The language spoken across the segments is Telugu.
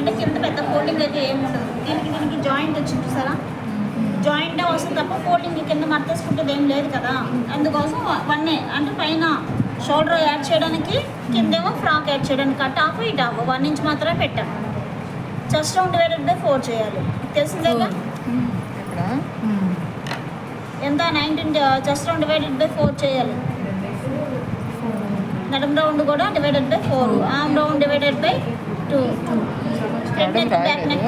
అంటే కింద పెద్ద ఫోల్డింగ్ అయితే ఏమి ఉండదు. దీనికి జాయింట్ వచ్చింది చూసారా, జాయింట్ వస్తుంది తప్ప ఫోల్డింగ్ కింద మర్తేసుకుంటుంది ఏం లేదు కదా. అందుకోసం వన్నే అంటే పైన షోల్డర్ యాడ్ చేయడానికి, కిందేమో ఫ్రాక్ యాడ్ చేయడానికి cut off it of 1 inch మాత్రమే పెట్టాను. చెస్ట్ రౌండ్ డివైడెడ్ బై 4 చేయాలి, తెలిసిందేగా. ఎంత 19 చెస్ట్ రౌండ్ డివైడెడ్ బై 4 చేయాలి. నడుం రౌండ్ కూడా divided by 4, arm round divided by 2. Front neck back neck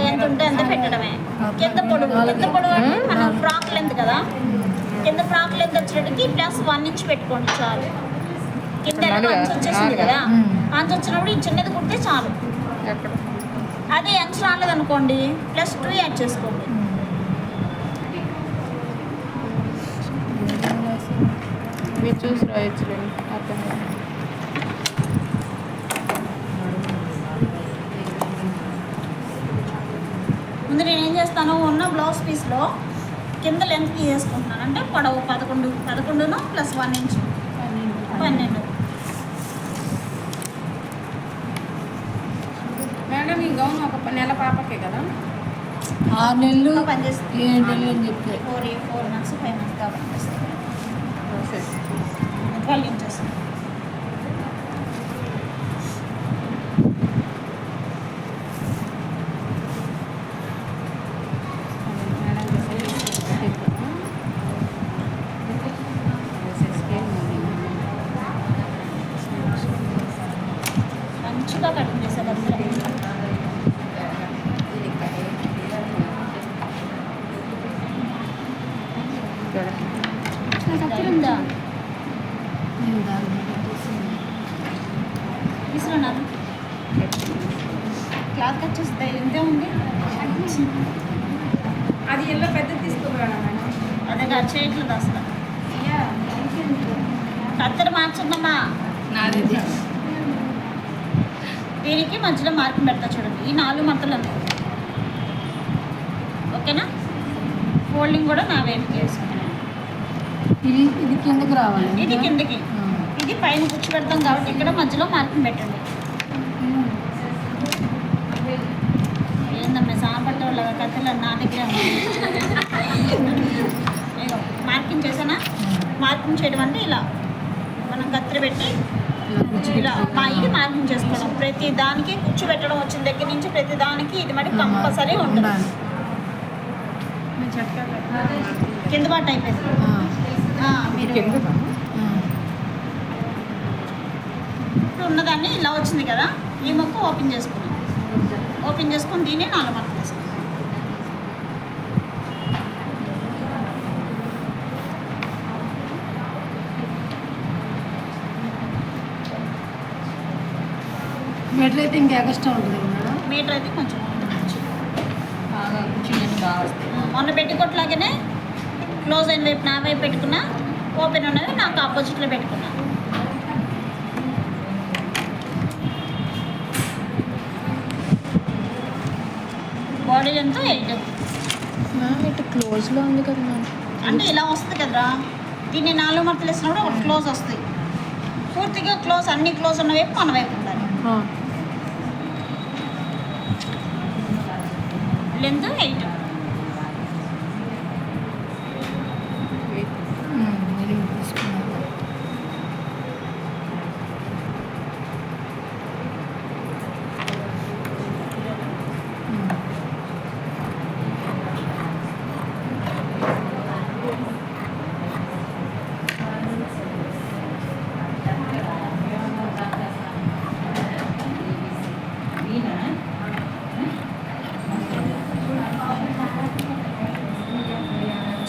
ఎంత ఉంటే అంత పెట్టడమే. కింద పొడవు అంటే మన ఫ్రాక్ లెంత్ కదా, కింద ఫ్రాక్ లెంత్ వచ్చేటికి ప్లస్ 1 ఇంచ్ పెట్టుకోండి చాలు. కింద అంచు వచ్చేసింది కదా, అంచు వచ్చినప్పుడు ఈ చిన్నది కుడితే చాలు. అదే అంచు రాలేదనుకోండి ప్లస్ 2 యాడ్ చేసుకోండి. మీరు చూసి రాయొచ్చు అర్థం. ముందు నేను ఏం చేస్తాను, ఉన్న బ్లౌజ్ పీస్లో కింద లెంత్ తీసేసుకుంటున్నాను. అంటే పొడవు 11 ప్లస్ 1 ఇంచ్ 12. మేడం ఈ గౌన్ ఒక నెల పాపకే కదా, 6 నెలలు పనిచేస్తుంది. 7 నెలలు అని చెప్తే 4 మంత్స్ 5 మంత్స్ కాబట్టి 12 ఇంచెస్. మంచిగా కటింగ్ చేశారు అందరూ. ఉందా తీసుకున్నాను, క్లాత్ కట్ చేస్తే ఎంతే ఉంది. అది ఎలా పెద్దది తీసుకోవాలా మేడం? అదే కట్ చేయట్లేదు అసలు. కత్తెర మార్చుందమ్మా. నాది దీనికి మధ్యలో మార్కింగ్ పెడతా చూడండి, ఈ 4 మడతలు ఉన్నాయి. ఓకేనా, ఫోల్డింగ్ కూడా నా వైపు వేసుకున్నాను. ఇది కిందకి రావాలి, ఇది కిందకి, ఇది పైన కూర్చో పెడతాం కాబట్టి ఇక్కడ మధ్యలో మార్కింగ్ పెట్టండి. ఏందమ్మా సాపట్ల వాళ్ళ కథలు నా దగ్గర మార్కింగ్ చేసానా. మార్కింగ్ చేయడం అంటే ఇలా మనం కత్తెర పెట్టి ఇలా ఇది మార్కింగ్ చేసుకోవడం. ప్రతి దానికి కూర్చోబెట్టడం వచ్చిన దగ్గర నుంచి ప్రతి దానికి ఇది మరి కంపల్సరీ ఉంటుంది. కింద పాటు అయిపోయింది. మీరు ఇప్పుడు ఉన్నదాన్ని ఇలా వచ్చింది కదా, ఈ మొక్క ఓపెన్ చేసుకున్నాం. ఓపెన్ చేసుకుని దీన్ని 4 మడతలు వేసుకున్నాం. మీటర్ అయితే ఇంకా ఎక్స్ట్రా ఉంటుంది మేడం. మీటర్ అయితే కొంచెం మొన్న పెట్టుకోట్లాగానే క్లోజ్ అయిన వైపు నా వైపు పెట్టుకున్నా, ఓపెన్ ఉన్నది నాకు ఆపోజిట్లో పెట్టుకున్నా. Body length 8. మ్యామ్ ఇటు క్లోజ్లో ఉంది కదా మ్యామ్. అంటే ఇలా వస్తుంది కదరా, దీన్ని 4 మడతలు వేసినప్పుడు ఒకటి క్లోజ్ వస్తాయి. పూర్తిగా క్లోజ్, అన్ని క్లోజ్ ఉన్న వైపు మన వైపు ఉండాలి. లెంత్ 8.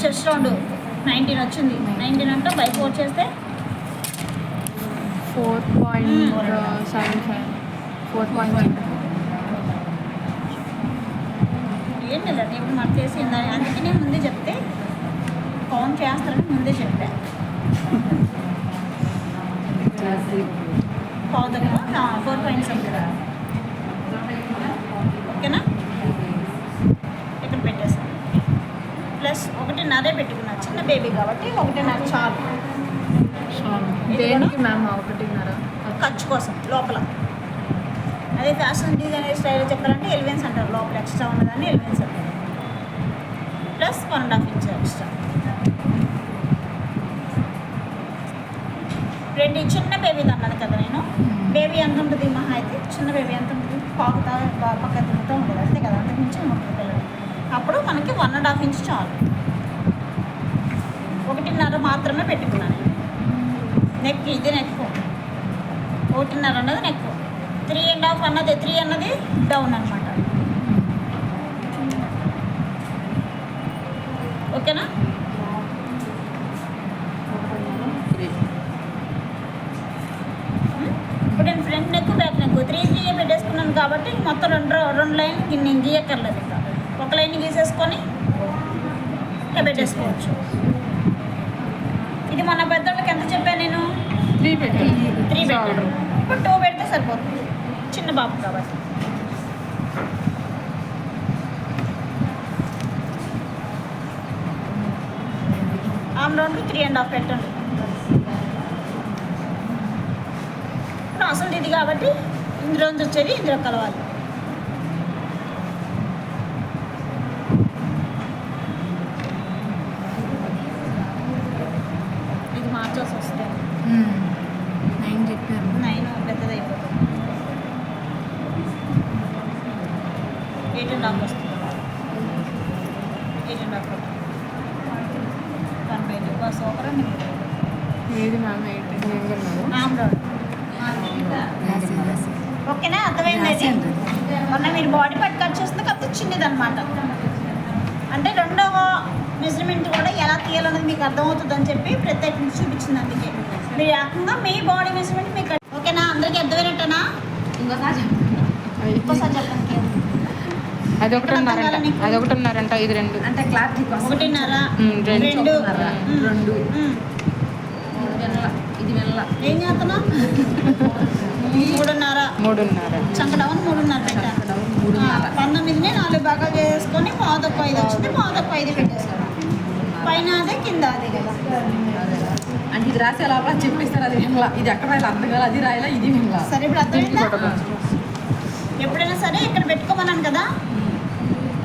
చెస్ట్ రౌండ్ 19 వచ్చింది. 19 అంటే బై 4 చేస్తే 4.75 4.5. ఏం లేదండి, ఇప్పుడు మనకు చేసింది. అందుకనే ముందే చెప్తే కౌంట్ చేస్తారని ముందే చెప్పా. పావు దగ్గర 4.7. ఓకేనా, ఇక్కడ పెట్టేస్తాను. ప్లస్ 1.5 పెట్టుకున్నా, చిన్న బేబీ కాబట్టి 1.5 చాలు. దేనికి మ్యామ్ 1.5? ఖర్చు కోసం లోపల అదే ఫ్యాషన్ డిజైనర్ స్టైల్ చెప్పాలంటే ఎలివెన్స్ అంటారు, లోపల ఎక్స్ట్రా ఉన్నదాన్ని ఎలివెన్స్ అంటారు. Plus 1.5 inch extra. రెండు చిన్న బేబీ అన్నాను కదా నేను. బేబీ ఎంత ఉంటుంది మహా అయితే, చిన్న బేబీ ఎంత ఉంటుంది, పాకుతా పక్క తిరుగుతూ ఉంటుంది అంతే కదా, అంతకు మించి ఉంటుంది పిల్లలు. అప్పుడు మనకి 1.5 ఇంచ్ చాలు. 1.5 మాత్రమే పెట్టుకున్నాను నేను. నెక్ ఇది నెక్, 1.5 అన్నది నెక్, 3.5 అన్నది 3 అన్నది డౌన్ అనమాట. ఓకేనా? ఇప్పుడు నేను ఫ్రంట్ నెక్ బ్యాక్ నెక్ 3 పెట్టేసుకున్నాను కాబట్టి మొత్తం రెండు లైన్లు నేను గీయక్కర్లేదు. ఇంకా ఒక లైన్ గీసేసుకొని ఇట్లా పెట్టేసుకోవచ్చు. ఇది మన పెద్దోళ్ళకి ఎంత చెప్పాను నేను? 3 పెట్టాను. 3 పెట్టాను. ఇప్పుడు 2 పెడితే సరిపోతుంది చిన్న బాబు కాబట్టి. ఆమ్ రౌండ్ 3.5 పెట్టండి. ఇప్పుడు అసలు ఇది కాబట్టి ఇందులోంచి వచ్చేది ఇందులో కలవాలి. ఇది మార్చాల్సి వస్తుంది. 9 చెప్పారు. 9 పెద్దది అయిపోతుంది. 8.5 వస్తుంది. 8.5 1/2 బస్ ఒకరండి. ఏది మ్యామ్ 8 ఆమ్ రౌండ్. ఓకేనా? అర్థమైంది. మొన్న మీరు బాడీ పార్ట్ కట్ చేస్తుంది కాకపోతే చిన్నది అనమాట. అంటే రెండవ మెజర్మెంట్ కూడా ఎలా తీయాలన్నది మీకు అర్థమవుతుంది అని చెప్పి ప్రత్యేకించి చూపించింది. అందుకే మీరు ఏకంగా మీ బాడీ మెజర్మెంట్ మీకు. ఓకేనా? అందరికీ అర్థమైనట్టేనా? ఇంకోసారి చెప్పండి. అది 1.5 ఇది 2 అంటే క్లారిటీ కోసం 1.5 2 2 ఇది వెళ్ళ ఏం చేస్తున్నా? 3.5 చంక డౌన్ 3.5 పెట్టాను. 19ని 4 భాగాలు చేసుకొని 5.5 వచ్చింది. 5.5 పెట్టేసాను. పైన అదే కింద అదే కదా. అంటే ఇది రాసే లోపల చెప్పేస్తారు అది వెళ్ళ, ఇది ఎక్కడ రాయాలి అర్థం కాదు, అది రాయాలా ఇది వెళ్ళ. సరే ఇప్పుడు అర్థమైందా? ఎప్పుడైనా సరే ఇక్కడ పెట్టుకోమన్నాను కదా,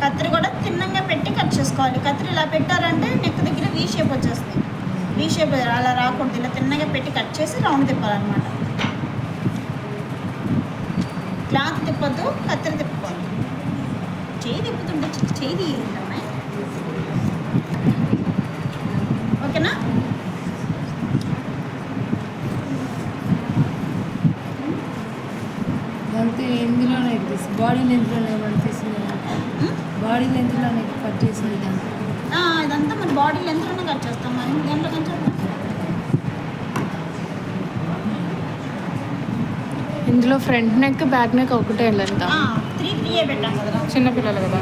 కత్తిరి కూడా తిన్నంగా పెట్టి కట్ చేసుకోవాలి. కత్తిరి ఇలా పెట్టారంటే నెక్ దగ్గర వీ షేప్ వచ్చేస్తుంది. వీ షేప్ అలా రాకూడదు, ఇలా తిన్నగా పెట్టి కట్ చేసి రౌండ్ తిప్పాలన్నమాట. క్లాత్ తిప్పొద్దు, కత్తిరి తిప్పుకోవాలి. చేయి తిప్పుతుంటే చేయి తీయాలి. ఓకేనా? అంతే ఎందులోనే బాడీ లెంత్లోనే పనిచేసింది, బాడీ లెంత్లోనే కట్ చేసింది దాన్ని. ఇదంతా మన బాడీ లెంత్లోనే కట్ చేస్తాం. మరి దేంట్లో కట్ చేస్తాం? ఇందులో ఫ్రంట్ నెక్ బ్యాక్ నెక్ ఒకటే ఎంత? 3 పెట్టాం కదా, చిన్నపిల్లలు కదా.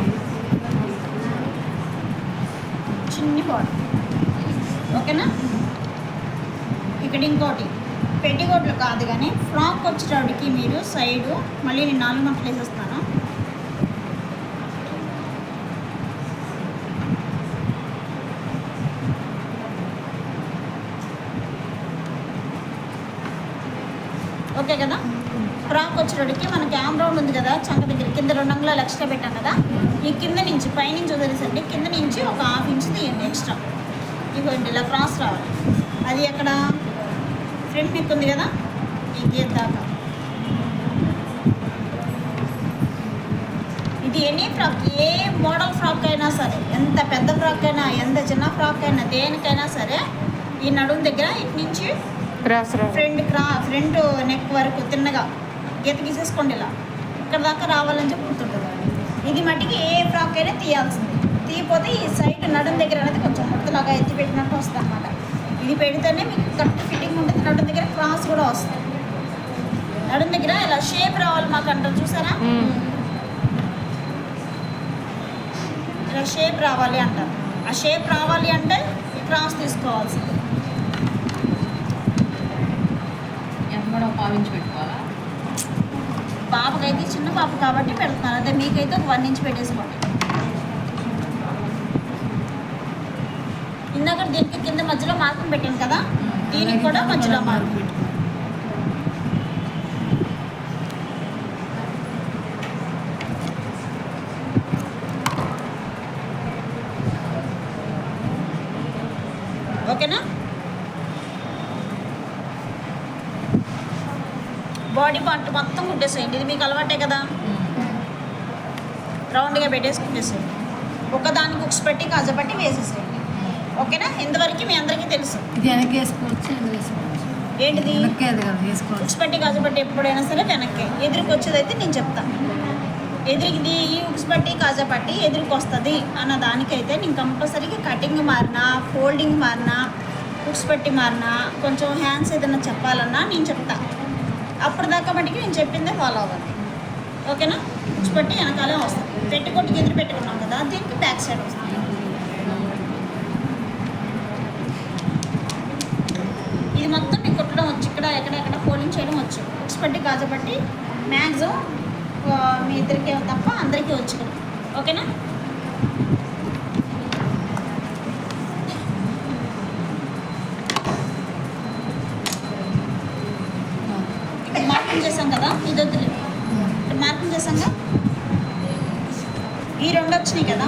చిన్ని బాడీ. ఓకేనా? ఇక్కడ ఇంకోటి పెట్టికోట్లు కాదు కానీ ఫ్రాక్ వచ్చేటప్పటికి మీరు సైడు మళ్ళీ నేను 4 మట్టలు వేసేస్తాను. ఓకే కదా? ఫ్రాక్ వచ్చేటప్పటికి మనకి ఆమ్ రౌండ్ ఉంది కదా, చంక దగ్గర కింద 2 అంగుళాలు ఎక్స్ట్రా పెట్టాం కదా. ఈ కింద నుంచి పైనుంచి వదిలేసండి, కింద నుంచి ఒక 1/2 ఇంచ్ తీయండి ఎక్స్ట్రా. ఇవ్వండి ఇలా క్రాస్ రావాలి. అది ఎక్కడ ఫ్రంట్ నెక్ ఉంది కదా, ఈ గేర్ దాకా. ఇది ఎనీ ఫ్రాక్, ఏ మోడల్ ఫ్రాక్ అయినా సరే, ఎంత పెద్ద ఫ్రాక్ అయినా ఎంత చిన్న ఫ్రాక్ అయినా దేనికైనా సరే ఈ నడుము దగ్గర ఇటు నుంచి ఫ్రంట్ నెక్ వరకు తిన్నగా గీత గీసేసుకోండి. ఇలా ఇక్కడ దాకా రావాలని చెప్పి గుర్తుంటుంది. ఇది మట్టికి ఏ ఫ్రాక్ అయినా తీయాల్సింది. తీయపోతే ఈ సైడ్ నడుము దగ్గర అనేది కొంచెం ముడతలాగా ఎత్తి పెట్టినట్టు వస్తుంది అన్నమాట. ఇది పెడితేనే మీకు కరెక్ట్ ఫిట్టింగ్ ఉంటుంది. నడుము దగ్గర క్రాస్ కూడా వస్తుంది. నడుము దగ్గర ఇలా షేప్ రావాలి మాకు అంటారు చూసారా, ఇలా షేప్ రావాలి అంటారు. ఆ షేప్ రావాలి అంటే ఈ క్రాస్ తీసుకోవాల్సింది. ఎంత 1/2 ఇంచ్ పెట్టుకోవాలా? పాపకైతే చిన్న పాప కాబట్టి పెడుతున్నాను, అదే మీకైతే ఒక 1 ఇంచ్ పెట్టేసుకోండి. ఇందాక దీనికి కింద మధ్యలో మార్కింగ్ పెట్టాను కదా, దీనికి కూడా మధ్యలో మార్కింగ్. బాడీ పార్ట్ మొత్తం కుట్టేసేయండి. ఇది మీకు అలవాటే కదా, రౌండ్గా పెట్టేసి కుట్టేసేయండి. ఒకదానికి ఉక్స్ పెట్టి కాజపట్టి వేసేసేయండి. ఓకేనా? ఇంతవరకు మీ అందరికీ తెలుసు. ఇది వెనక్కి వేసుకోవచ్చు, ఎందుకు వేసుకోవచ్చు? ఏంటిది? వెనక్కి అది కదా వేసుకోవచ్చు. ఉక్స్ పెట్టి కాజపట్టి ఎప్పుడైనా సరే వెనక్కి. ఎదురుకు వచ్చేదైతే నేను చెప్తాను. ఎదురుది ఈ ఉక్స్ పట్టి కాజపట్టి ఎదురుకు వస్తుంది అన్న దానికైతే నేను కంపల్సరీగా కటింగ్ మారినా, ఫోల్డింగ్ మారినా, ఉక్స్ పట్టి మారినా, కొంచెం హ్యాండ్స్ ఏదైనా చెప్పాలన్నా నేను చెప్తాను. అప్పటిదాకా మటుకి నేను చెప్పిందే ఫాలో అవ్వాలి. ఓకేనా? ఉక్స్ పట్టి వెనకాలే వస్తుంది. పెట్టుకోటికి ఎదురు పెట్టుకున్నాం కదా, దీనికి బ్యాక్ సైడ్ వస్తుంది. ఇది మొత్తం మీకు కుట్టడం వచ్చు. ఇక్కడ ఎక్కడెక్కడ ఫోల్డింగ్ చేయడం వచ్చు. ఉక్స్ పట్టి కాజపట్టి మ్యాక్సిమం మీ ఇద్దరికి తప్ప అందరికీ వచ్చు కదా. ఓకేనా? ఇక్కడ మార్కింగ్ చేసాం కదా, ఇది వద్దులే. ఇక్కడ మార్కింగ్ చేసాం కదా, ఈ రెండు వచ్చినాయి కదా,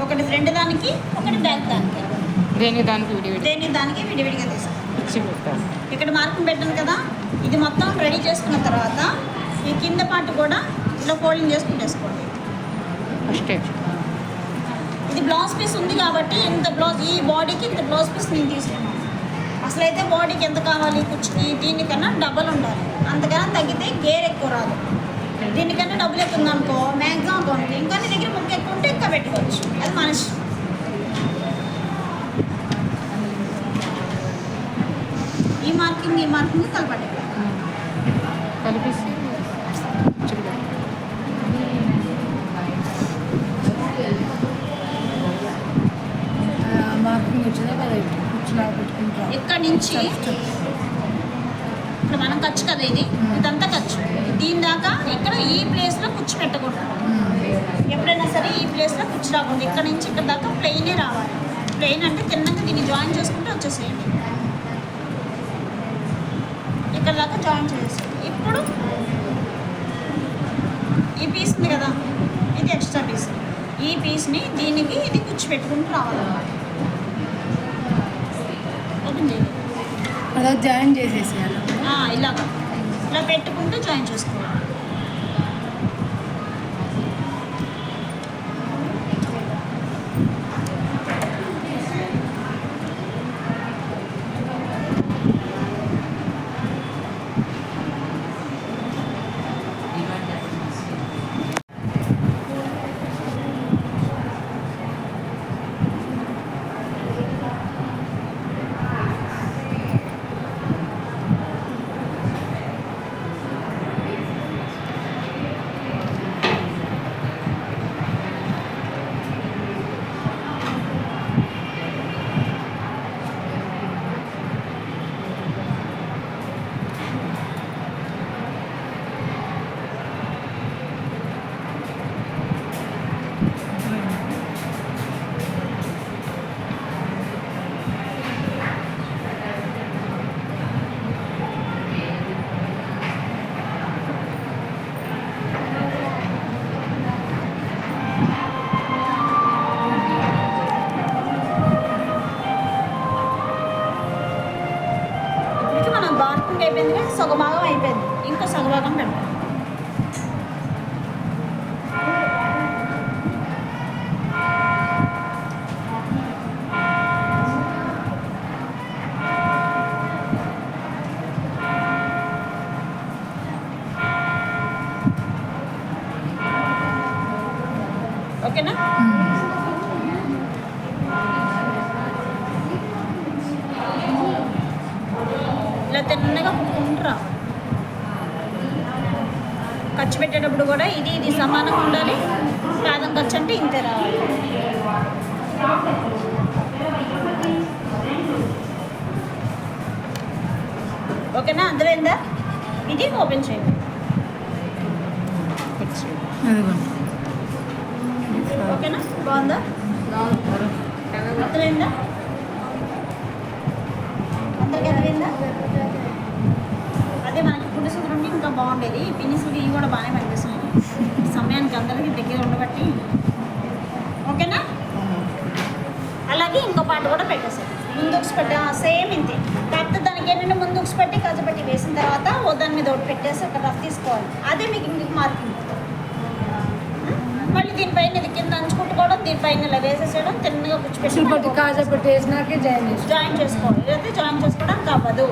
ఒకటి ఫ్రంట్ దానికి, ఒకటి బ్యాక్ దానికి. దేనికి దానికి విడివిడి దేని దానికి విడివిడిగా తీసాం. ఇచ్చి పెట్టాను. ఇక్కడ మార్కింగ్ పెట్టాను కదా, ఇది మొత్తం రెడీ చేసుకున్న తర్వాత ఈ కింద పార్ట్ కూడా ఇలా ఫోల్డింగ్ చేసుకుంటేసుకోండి. ఫస్ట్ ఇది బ్లౌజ్ పీస్ ఉంది కాబట్టి ఇంత బ్లౌజ్, ఈ బాడీకి ఇంత బ్లౌజ్ పీస్ నేను తీసుకున్నాను. అసలైతే బాడీకి ఎంత కావాలి కుర్చీకి, దీనికన్నా డబల్ ఉండాలి. అంతకన్నా తగ్గితే గేర్ ఎక్కువ రాదు. దీనికన్నా డబ్బులు ఎక్కువ ఉందనుకో మ్యాక్సిమం అకౌంట్కి, ఇంకా నీ దగ్గర ముక్క ఎక్కువ ఉంటే ఇంకా పెట్టుకోవచ్చు. అది మనిషి. ఈ మార్కింగ్ కలపండి. కలిపేసి ఇచ్చి పెట్టాను. మార్కింగ్ వచ్చిందా కదా, కూర్చులా పెట్టుకుంటాం. ఇక్కడ నుంచి ఇప్పుడు మనం ఖర్చు కదా, ఇదంతా ఖర్చు. దీని దాకా ఇక్కడ ఈ ప్లేస్లో కుర్చీ పెట్టకూడదు. ఎప్పుడైనా సరే ఈ ప్లేస్లో కుర్చీ రాకూడదు. ఇక్కడ నుంచి ఇక్కడ దాకా ప్లెయినే రావాలి. ప్లెయిన్ అంటే తిన్నాక దీన్ని జాయిన్ చేసుకుంటే వచ్చేసేయండి. ఇక్కడ దాకా జాయిన్ చేసేయండి. ఇప్పుడు ఈ పీస్ ఉంది కదా, ఇది ఎక్స్ట్రా పీస్. ఈ పీస్ని దీనికి ఇది కుర్చీ పెట్టుకుంటూ రావాలన్నమాట. ఓపెన్ చేయండి. అలా జాయిన్ చేసేసేయాలి. ఇలాగా ఇలా పెట్టుకుంటూ జాయిన్ చేసుకోవాలి. అయిపోయింది కానీ సగభాగం అయిపోయింది. ఇంకా సగభాగం పెడతాం. ఓకేనా? ఇలా తిన్నగా కుట్టుకుంటారా. ఖర్చు పెట్టేటప్పుడు కూడా ఇది సమానంగా ఉండాలి. పాదం ఖర్చు అంటే ఇంతే రావాలి. ఓకేనా? అర్థమైందా? ఇది ఓపెన్ చేయండి. ఓకేనా? బాగుందా? అర్థమైందా? అందరికి అర్థమైందా? అదే మనకి పుట్టి సూదులు ఉంటే ఇంకా బాగుండేది. పిన్ని సూది ఇవి కూడా బాగానే పనిచేస్తున్నాయి సమయానికి అందరికీ దగ్గర ఉండబట్టి. ఓకేనా? అలాగే ఇంకో పాట కూడా పెట్టేసాను. ముందు ఉక్స్ పెట్టి సేమ్ ఇంతే. కాకపోతే దానికి ఏంటంటే ముందు ఉక్స్ పెట్టి కజపెట్టి వేసిన తర్వాత దాని మీద ఒకటి పెట్టేసి ఒక రఫ్ తీసుకోవాలి. అదే మీకు ఇంటికి మార్కింగ్. మళ్ళీ దీనిపైన ఇది కింద అంచుకుంటుకోవడం, దీనిపైన ఇలా వేసేసేయడం, తిన్నగా ఉక్సులు పట్టి కూర్చోపెట్టి కాజా పట్టి వేసినాకే జాయిన్ చేసి జాయిన్ చేసుకోవాలి. లేకపోతే జాయిన్ చేసుకోవడానికి అవ్వదు.